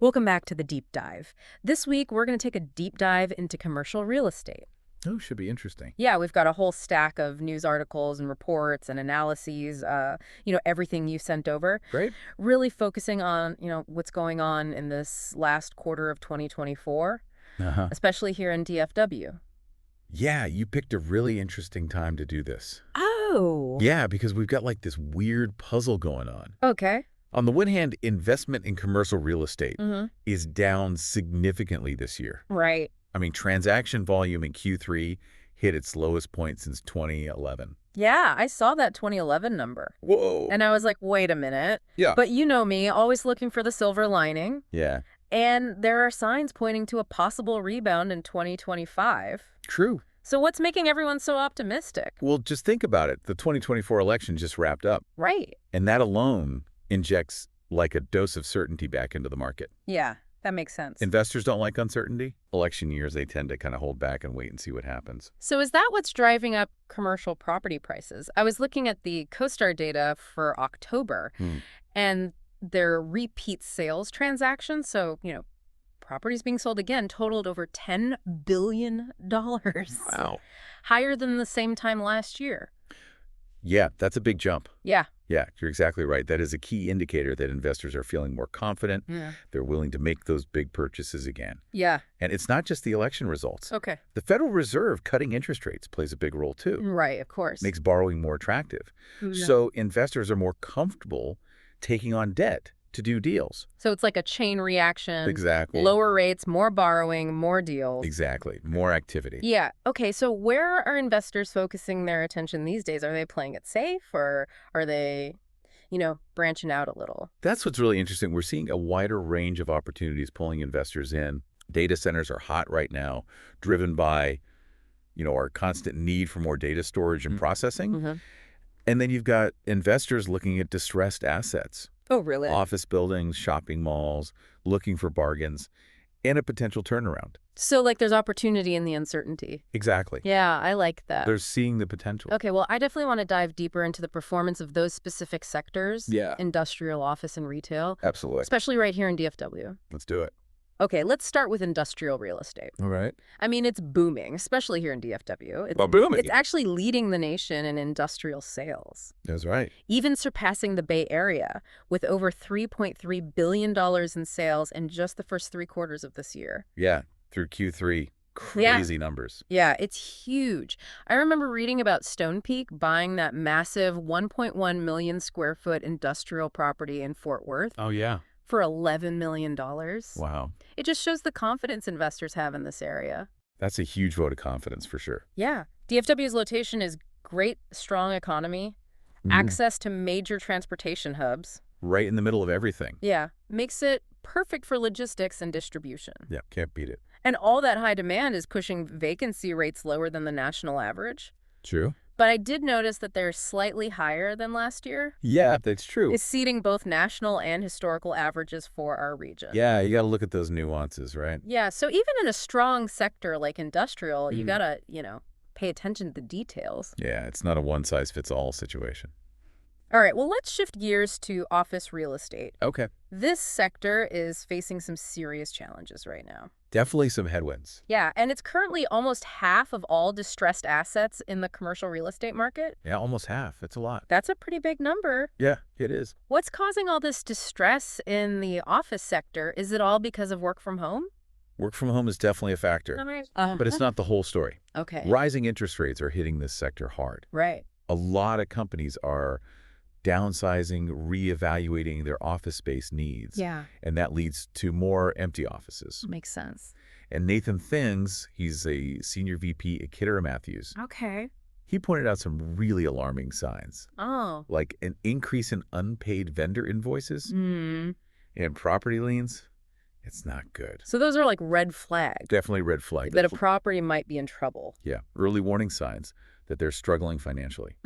Welcome back to the deep dive. This week, we're going to take a deep dive into commercial real estate. Oh, should be interesting. Yeah, we've got a whole stack of news articles and reports and analyses, everything you sent over, Great. really focusing on, what's going on in this last quarter of 2024, Uh-huh. especially here in DFW. Yeah, you picked a really interesting time to do this. Oh, Yeah, because we've got like this weird puzzle going on. okay. On the one hand, investment in commercial real estate Mm-hmm. is down significantly this year. Right. I mean, transaction volume in Q3 hit its lowest point since 2011. Yeah, I saw that 2011 number. Whoa. And I was like, wait a minute. Yeah. But you know me, always looking for the silver lining. Yeah, And there are signs pointing to a possible rebound in 2025. true. So what's making everyone so optimistic? Well, just think about it. The 2024 election just wrapped up, Right. and that alone injects like a dose of certainty back into the market. Yeah, that makes sense. Investors don't like uncertainty. Election years, they tend to kind of hold back and wait and see what happens. So is that what's driving up commercial property prices? I was looking at the CoStar data for October, and their repeat sales transactions, so, properties being sold again, totaled over $10 billion. Wow. Higher than the same time last year. Yeah, that's a big jump. Yeah. Yeah, you're exactly right. That is a key indicator that investors are feeling more confident. Yeah. They're willing to make those big purchases again. Yeah. And it's not just the election results. Okay. The Federal Reserve cutting interest rates plays a big role too. Right, of course. Makes borrowing more attractive. Yeah. So investors are more comfortable taking on debt to do deals. So it's like a chain reaction. Exactly. Lower rates, more borrowing, more deals. Exactly. More activity. Yeah. Okay. So where are investors focusing their attention these days? Are they playing it safe or are they, branching out a little? That's what's really interesting. We're seeing a wider range of opportunities pulling investors in. Data centers are hot right now, driven by, our constant need for more data storage and processing. Mm-hmm. And then you've got investors looking at distressed assets, Oh, really? office buildings, shopping malls, looking for bargains, and a potential turnaround. So like there's opportunity in the uncertainty. Exactly. Yeah, I like that. They're seeing the potential. Okay, well, I definitely want to dive deeper into the performance of those specific sectors. Yeah. Industrial, office, and retail, Absolutely. especially right here in DFW. Let's do it. Okay, let's start with industrial real estate. All right. I mean, it's booming, especially here in DFW. Booming. It's actually leading the nation in industrial sales, That's right. even surpassing the Bay Area with over $3.3 billion in sales in just the first 3 quarters of this year. Yeah. Through Q3. Crazy numbers. Yeah, it's huge. I remember reading about Stone Peak buying that massive 1.1 million square foot industrial property in Fort Worth Oh, yeah. for $11 million. Wow. It just shows the confidence investors have in this area. That's a huge vote of confidence for sure. Yeah. DFW's location is great, strong economy, access to major transportation hubs. Right in the middle of everything. Yeah. Makes it perfect for logistics and distribution. Yeah. Can't beat it. And all that high demand is pushing vacancy rates lower than the national average. True. But I did notice that they're slightly higher than last year. Yeah, that's true. Exceeding both national and historical averages for our region. Yeah, you got to look at those nuances, right? Yeah, so even in a strong sector like industrial, you gotta, pay attention to the details. Yeah, it's not a one-size-fits-all situation. All right, well, let's shift gears to office real estate. Okay. This sector is facing some serious challenges right now. Definitely some headwinds. Yeah, and it's currently almost half of all distressed assets in the commercial real estate market. Yeah, almost half. It's a lot. That's a pretty big number. Yeah, it is. What's causing all this distress in the office sector? Is it all because of work from home? Work from home is definitely a factor, but it's not the whole story. Okay. Rising interest rates are hitting this sector hard. Right. A lot of companies are downsizing, reevaluating their office space needs. Yeah. And that leads to more empty offices. Makes sense. And Nathan Things, he's a senior VP at Kidder Matthews. Okay. He pointed out some really alarming signs, Oh. like an increase in unpaid vendor invoices and property liens. It's not good. So those are like red flags. Definitely red flag. That a property might be in trouble. Yeah, early warning signs that they're struggling financially.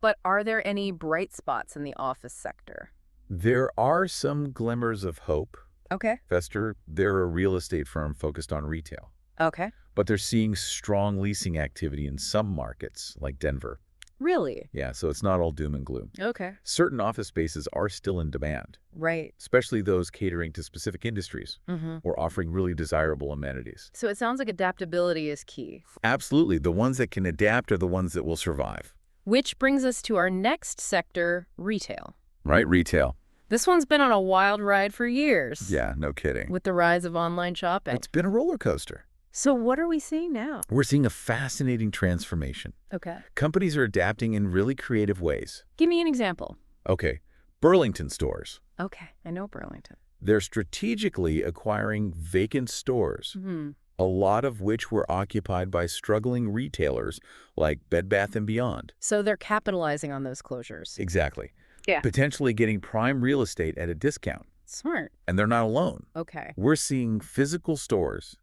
But are there any bright spots in the office sector? There are some glimmers of hope. Okay. Vester, they're a real estate firm focused on retail. Okay. But they're seeing strong leasing activity in some markets, like Denver. Really? Yeah, so it's not all doom and gloom. Okay. Certain office spaces are still in demand, Right. especially those catering to specific industries Mm-hmm. or offering really desirable amenities. So it sounds like adaptability is key. Absolutely. The ones that can adapt are the ones that will survive. Which brings us to our next sector, retail. Right? Retail. This one's been on a wild ride for years Yeah, no kidding. with the rise of online shopping. It's been a roller coaster. So what are we seeing now? We're seeing a fascinating transformation. Okay. Companies are adapting in really creative ways. Give me an example. Okay, Burlington stores. Okay, I know Burlington. They're strategically acquiring vacant stores, a lot of which were occupied by struggling retailers like Bed Bath & Beyond. So they're capitalizing on those closures. Exactly. Yeah. Potentially getting prime real estate at a discount. Smart. And they're not alone. Okay. We're seeing physical stores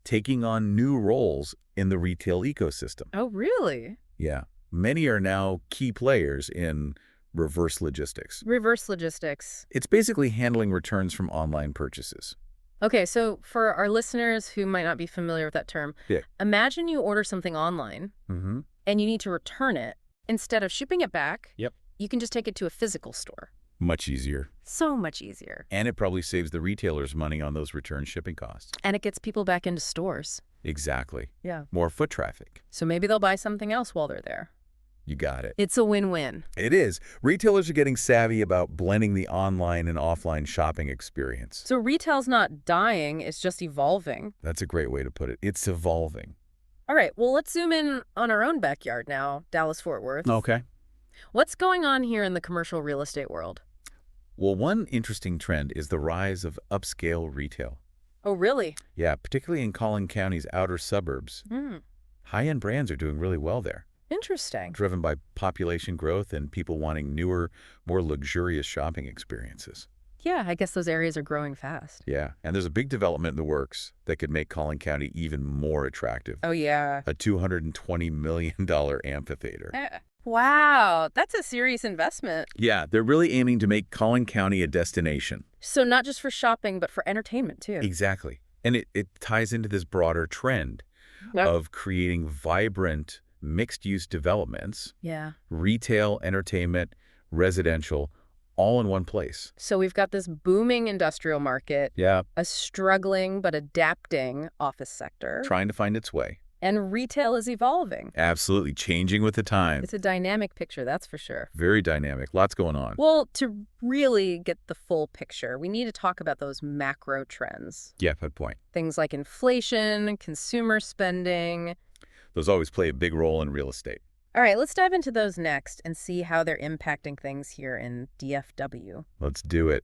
taking on new roles in the retail ecosystem. Oh, really? Yeah. Many are now key players in reverse logistics. Reverse logistics. It's basically handling returns from online purchases. Okay, so for our listeners who might not be familiar with that term, Yeah. imagine you order something online Mm-hmm. and you need to return it. Instead of shipping it back, Yep. you can just take it to a physical store. Much easier. So much easier. And it probably saves the retailers money on those return shipping costs. And it gets people back into stores. Exactly. Yeah. More foot traffic. So maybe they'll buy something else while they're there. You got it. It's a win-win. It is. Retailers are getting savvy about blending the online and offline shopping experience. So retail's not dying, it's just evolving. That's a great way to put it. It's evolving. All right, well, let's zoom in on our own backyard now, Dallas-Fort Worth. Okay. What's going on here in the commercial real estate world? Well, one interesting trend is the rise of upscale retail. Oh, really? Yeah, particularly in Collin County's outer suburbs. High-end brands are doing really well there, Interesting. driven by population growth and people wanting newer, more luxurious shopping experiences. Yeah, I guess those areas are growing fast. Yeah, and there's a big development in the works that could make Collin County even more attractive. Oh, yeah. A $220 million amphitheater. Wow, that's a serious investment. Yeah, they're really aiming to make Collin County a destination. So not just for shopping, but for entertainment, too. Exactly. And it ties into this broader trend Yep. of creating vibrant, mixed-use developments, Yeah. retail, entertainment, residential, all in one place. So we've got this booming industrial market, Yeah, a struggling but adapting office sector, trying to find its way. and retail is evolving. Absolutely, changing with the times. It's a dynamic picture, that's for sure. Very dynamic, lots going on. Well, to really get the full picture, we need to talk about those macro trends. Yeah, good point. Things like inflation, consumer spending. Those always play a big role in real estate. All right, let's dive into those next and see how they're impacting things here in DFW. Let's do it.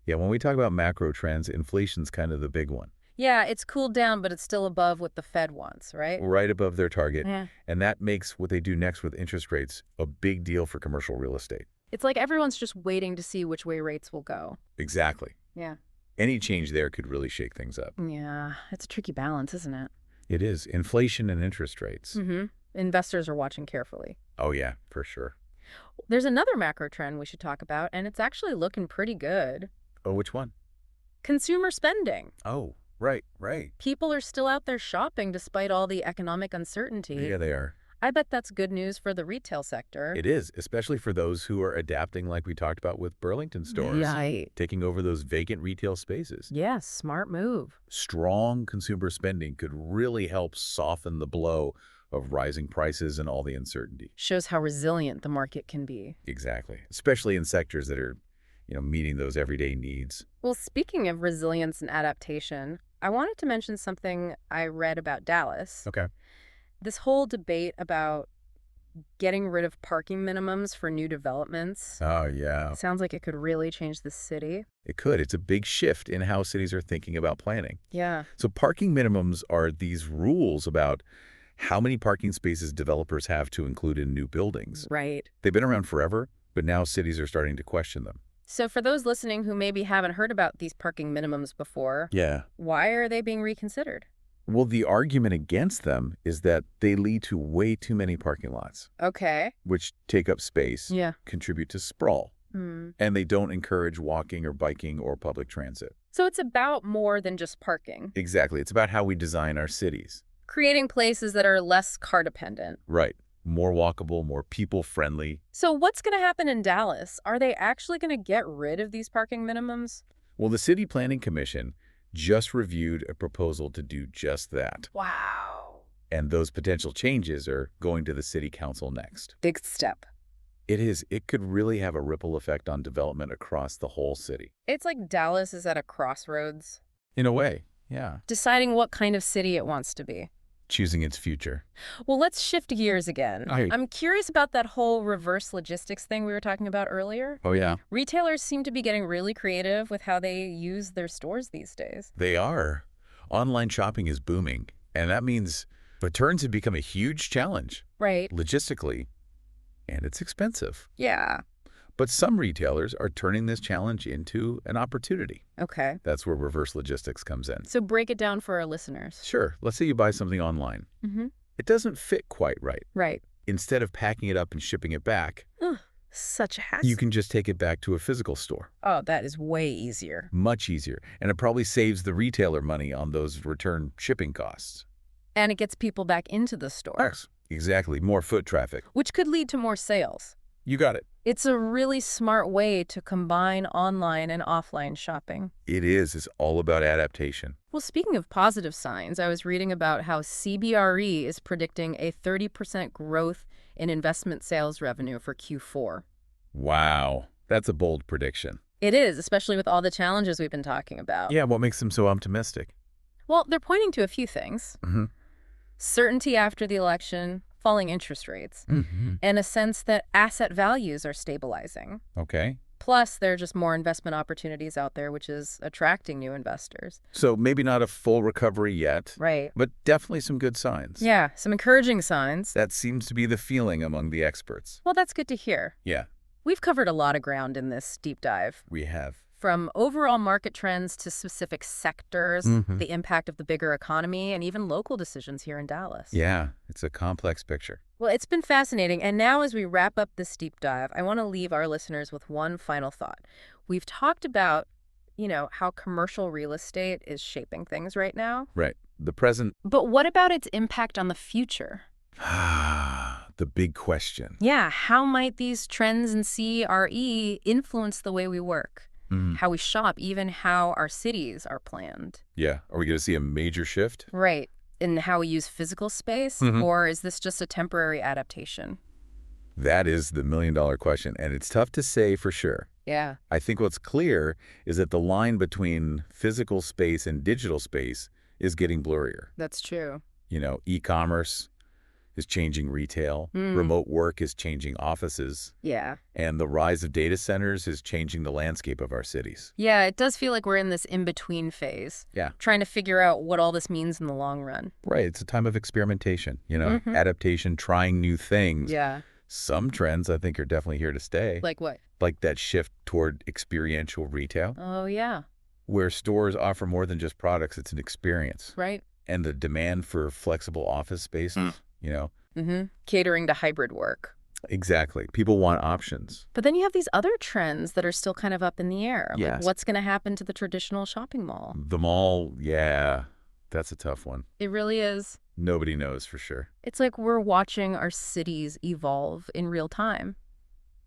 Yeah, when we talk about macro trends, inflation's kind of the big one. Yeah, it's cooled down, but it's still above what the Fed wants, right? Right above their target. Yeah. And that makes what they do next with interest rates a big deal for commercial real estate. It's like everyone's just waiting to see which way rates will go. Exactly. Yeah. Any change there could really shake things up. Yeah, it's a tricky balance, isn't it? It is. Inflation and interest rates. Mm-hmm. Investors are watching carefully. Oh, yeah, for sure. There's another macro trend we should talk about, and it's actually looking pretty good. Oh, which one? Consumer spending. Oh, right. People are still out there shopping despite all the economic uncertainty. Yeah, they are. I bet that's good news for the retail sector. It is, especially for those who are adapting like we talked about with Burlington stores. Right. Taking over those vacant retail spaces. Yeah, smart move. Strong consumer spending could really help soften the blow of rising prices and all the uncertainty. Shows how resilient the market can be. Exactly. Especially in sectors that are, meeting those everyday needs. Well, speaking of resilience and adaptation, I wanted to mention something I read about Dallas. Okay. This whole debate about getting rid of parking minimums for new developments. Oh, yeah. Sounds like it could really change the city. It could. It's a big shift in how cities are thinking about planning. Yeah. So parking minimums are these rules about how many parking spaces developers have to include in new buildings. Right. They've been around forever, but now cities are starting to question them. So for those listening who maybe haven't heard about these parking minimums before, Yeah. why are they being reconsidered? Well, the argument against them is that they lead to way too many parking lots, Okay. which take up space, Yeah. contribute to sprawl, and they don't encourage walking or biking or public transit. So it's about more than just parking. Exactly. It's about how we design our cities. Creating places that are less car dependent. Right. more walkable, more people-friendly. So what's going to happen in Dallas? Are they actually going to get rid of these parking minimums? Well, the City Planning Commission just reviewed a proposal to do just that. Wow. And those potential changes are going to the City Council next. Big step. It is. It could really have a ripple effect on development across the whole city. It's like Dallas is at a crossroads, In a way, yeah. deciding what kind of city it wants to be. Choosing its future. Well, let's shift gears again. I'm curious about that whole reverse logistics thing we were talking about earlier. Oh, yeah. Retailers seem to be getting really creative with how they use their stores these days. They are. Online shopping is booming, and that means returns have become a huge challenge. Right. Logistically, and it's expensive. Yeah. But some retailers are turning this challenge into an opportunity. Okay. That's where reverse logistics comes in. So break it down for our listeners. Sure, let's say you buy something online. Mm-hmm. It doesn't fit quite right. Right. Instead of packing it up and shipping it back, Ugh, such a hassle. you can just take it back to a physical store. Oh, that is way easier. Much easier. And it probably saves the retailer money on those return shipping costs. And it gets people back into the store. Yes, exactly. More foot traffic. Which could lead to more sales. You got it. It's a really smart way to combine online and offline shopping. It is. It's all about adaptation. Well, speaking of positive signs, I was reading about how CBRE is predicting a 30% growth in investment sales revenue for Q4. Wow. That's a bold prediction. It is, especially with all the challenges we've been talking about. Yeah, what makes them so optimistic? Well, they're pointing to a few things. Mm-hmm. Certainty after the election, falling interest rates, and a sense that asset values are stabilizing. Okay. Plus, there are just more investment opportunities out there, which is attracting new investors. So maybe not a full recovery yet, Right. but definitely some good signs. Yeah, some encouraging signs. That seems to be the feeling among the experts. Well, that's good to hear. Yeah, We've covered a lot of ground in this deep dive. we have. From overall market trends to specific sectors, Mhm. the impact of the bigger economy, and even local decisions here in Dallas. Yeah, it's a complex picture. Well, it's been fascinating. And now as we wrap up this deep dive, I want to leave our listeners with one final thought. We've talked about, how commercial real estate is shaping things right now. Right. The present. But what about its impact on the future? The big question. Yeah, how might these trends in CRE influence the way we work? How we shop, even how our cities are planned. Yeah. Are we going to see a major shift? Right. In how we use physical space? Or is this just a temporary adaptation? That is the million-dollar question, and it's tough to say for sure. Yeah. I think what's clear is that the line between physical space and digital space is getting blurrier. That's true. E-commerce is changing retail. Remote work is changing offices. Yeah. And the rise of data centers is changing the landscape of our cities. Yeah, it does feel like we're in this in-between phase. Yeah. Trying to figure out what all this means in the long run. Right. It's a time of experimentation, adaptation, trying new things. Yeah. Some trends, I think, are definitely here to stay. Like what? Like that shift toward experiential retail, Oh, yeah. where stores offer more than just products. It's an experience. Right. And the demand for flexible office spaces, Catering to hybrid work. Exactly. People want options. But then you have these other trends that are still kind of up in the air. Like Yes. what's going to happen to the traditional shopping mall? The mall, yeah, that's a tough one. It really is. Nobody knows for sure. It's like we're watching our cities evolve in real time.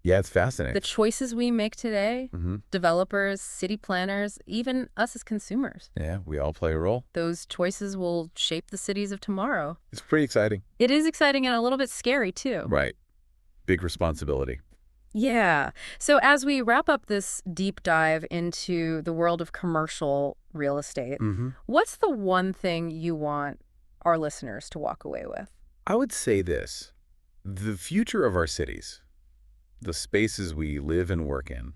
Yeah, it's fascinating. The choices we make today, developers, city planners, even us as consumers, Yeah, we all play a role. those choices will shape the cities of tomorrow. It's pretty exciting. It is exciting and a little bit scary, too. Right. Big responsibility. Yeah. So as we wrap up this deep dive into the world of commercial real estate, what's the one thing you want our listeners to walk away with? I would say this. The future of our cities, the spaces we live and work in,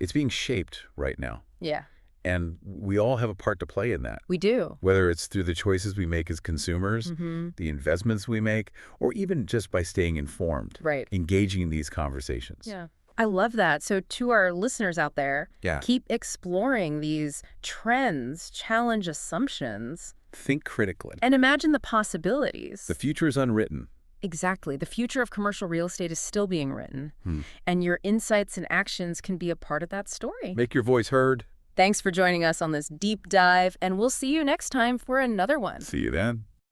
it's being shaped right now. Yeah, And we all have a part to play in that. we do. Whether it's through the choices we make as consumers, the investments we make, or even just by staying informed, Right. engaging in these conversations. Yeah. I love that. So to our listeners out there, Yeah. keep exploring these trends, challenge assumptions, Think critically. and imagine the possibilities. The future is unwritten. Exactly. The future of commercial real estate is still being written, and your insights and actions can be a part of that story. Make your voice heard. Thanks for joining us on this deep dive, and we'll see you next time for another one. See you then.